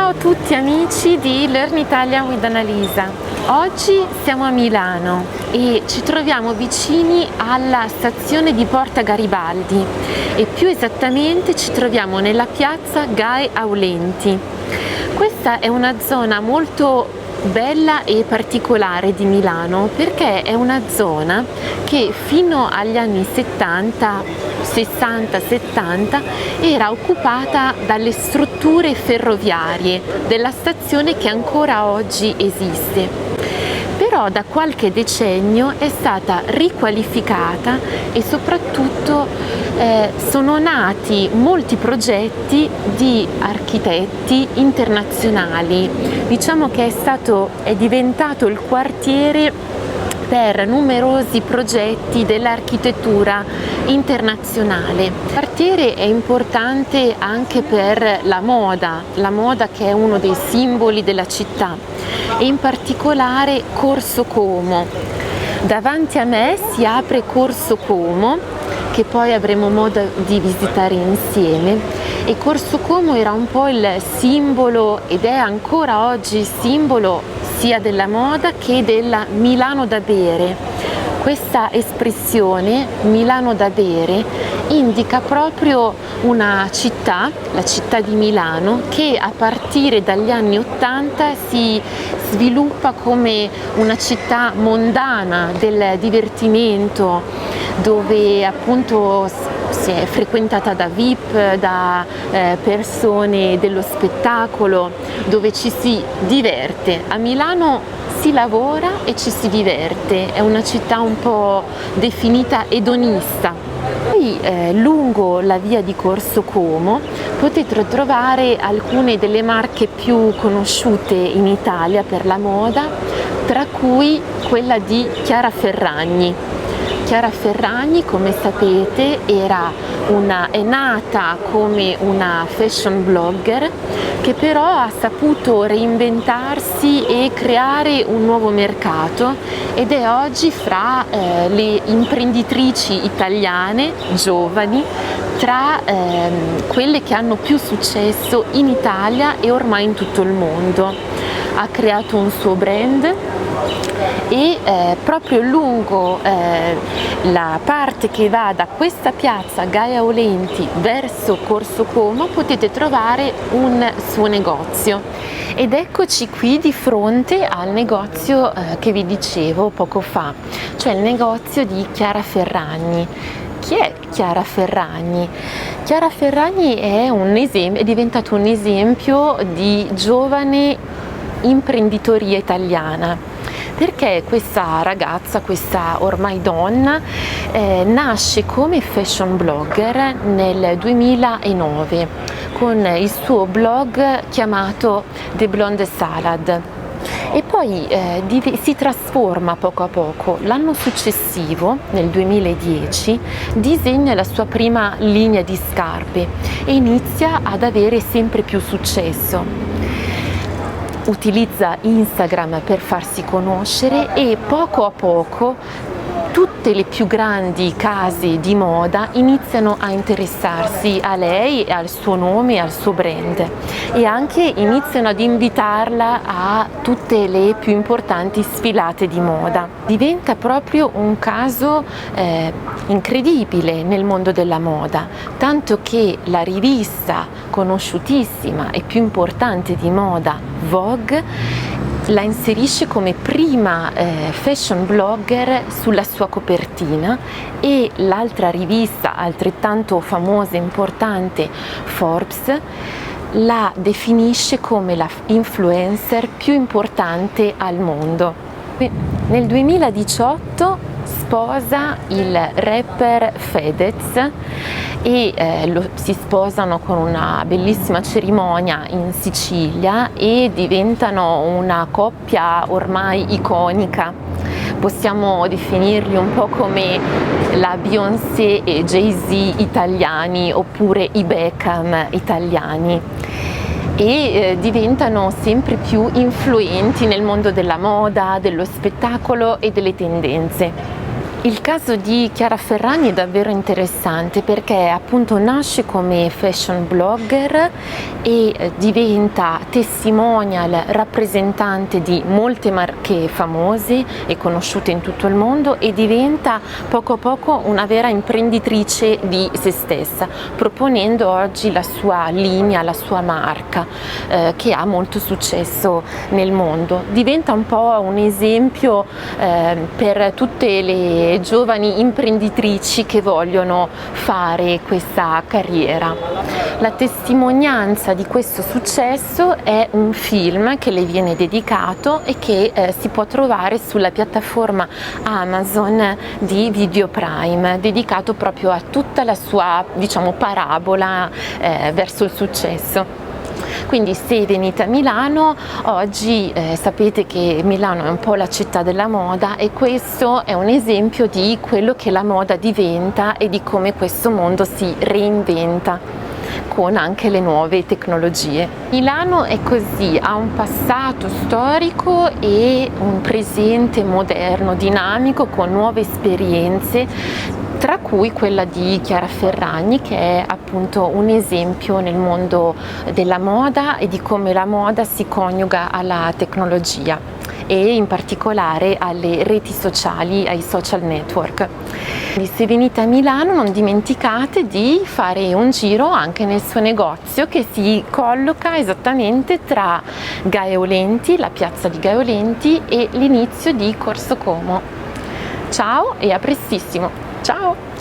Ciao a tutti amici di Learn Italian with Annalisa. Oggi siamo a Milano e ci troviamo vicini alla stazione di Porta Garibaldi e più esattamente ci troviamo nella piazza Gai Aulenti. Questa è una zona molto bella e particolare di Milano perché è una zona che fino agli anni 60-70 era occupata dalle strutture ferroviarie della stazione che ancora oggi esiste. Però da qualche decennio è stata riqualificata e soprattutto sono nati molti progetti di architetti internazionali. Diciamo che è diventato il quartiere per numerosi progetti dell'architettura internazionale. Il quartiere è importante anche per la moda che è uno dei simboli della città, e in particolare Corso Como. Davanti a me si apre Corso Como, che poi avremo modo di visitare insieme, e Corso Como era un po' il simbolo ed è ancora oggi simbolo sia della moda che della Milano da bere. Questa espressione Milano da bere indica proprio una città, la città di Milano, che a partire dagli anni *80 si sviluppa come una città mondana del divertimento, dove appunto si è frequentata da VIP, da persone dello spettacolo, dove ci si diverte. A Milano si lavora e ci si diverte, è una città un po' definita edonista. Poi lungo la via di Corso Como potete trovare alcune delle marche più conosciute in Italia per la moda, tra cui quella di Chiara Ferragni. Chiara Ferragni, come sapete, è nata come una fashion blogger che però ha saputo reinventarsi e creare un nuovo mercato ed è oggi fra le imprenditrici italiane giovani, tra quelle che hanno più successo in Italia e ormai in tutto il mondo. Ha creato un suo brand e proprio lungo la parte che va da questa piazza Gai Aulenti verso Corso Como potete trovare un suo negozio, ed eccoci qui di fronte al negozio che vi dicevo poco fa, cioè il negozio di Chiara Ferragni. Chi è Chiara Ferragni? Chiara Ferragni è diventato un esempio di giovane imprenditoria italiana, perché questa ragazza, questa ormai donna, nasce come fashion blogger nel 2009 con il suo blog chiamato The Blonde Salad, e poi si trasforma poco a poco. L'anno successivo, nel 2010, disegna la sua prima linea di scarpe e inizia ad avere sempre più successo. Utilizza Instagram per farsi conoscere e poco a poco tutte le più grandi case di moda iniziano a interessarsi a lei, al suo nome, al suo brand, e anche iniziano ad invitarla a tutte le più importanti sfilate di moda. Diventa proprio un caso incredibile nel mondo della moda, tanto che la rivista conosciutissima e più importante di moda, Vogue, la inserisce come prima fashion blogger sulla sua copertina, e l'altra rivista altrettanto famosa e importante, Forbes, la definisce come la influencer più importante al mondo. Nel 2018 sposa il rapper Fedez e si sposano con una bellissima cerimonia in Sicilia e diventano una coppia ormai iconica. Possiamo definirli un po' come la Beyoncé e Jay-Z italiani, oppure i Beckham italiani, e diventano sempre più influenti nel mondo della moda, dello spettacolo e delle tendenze. Il caso di Chiara Ferragni è davvero interessante perché appunto nasce come fashion blogger e diventa testimonial, rappresentante di molte marche famose e conosciute in tutto il mondo, e diventa poco a poco una vera imprenditrice di se stessa, proponendo oggi la sua linea, la sua marca, che ha molto successo nel mondo. Diventa un po' un esempio per tutte le giovani imprenditrici che vogliono fare questa carriera. La testimonianza di questo successo è un film che le viene dedicato e che si può trovare sulla piattaforma Amazon di Video Prime, dedicato proprio a tutta la sua, diciamo, parabola verso il successo. Quindi se venite a Milano, oggi sapete che Milano è un po' la città della moda, e questo è un esempio di quello che la moda diventa e di come questo mondo si reinventa con anche le nuove tecnologie. Milano è così, ha un passato storico e un presente moderno, dinamico, con nuove esperienze, tra cui quella di Chiara Ferragni, che è appunto un esempio nel mondo della moda e di come la moda si coniuga alla tecnologia e in particolare alle reti sociali, ai social network. Quindi se venite a Milano non dimenticate di fare un giro anche nel suo negozio, che si colloca esattamente tra Gaeolenti, la piazza di Gaeolenti, e l'inizio di Corso Como. Ciao e a prestissimo! Ciao!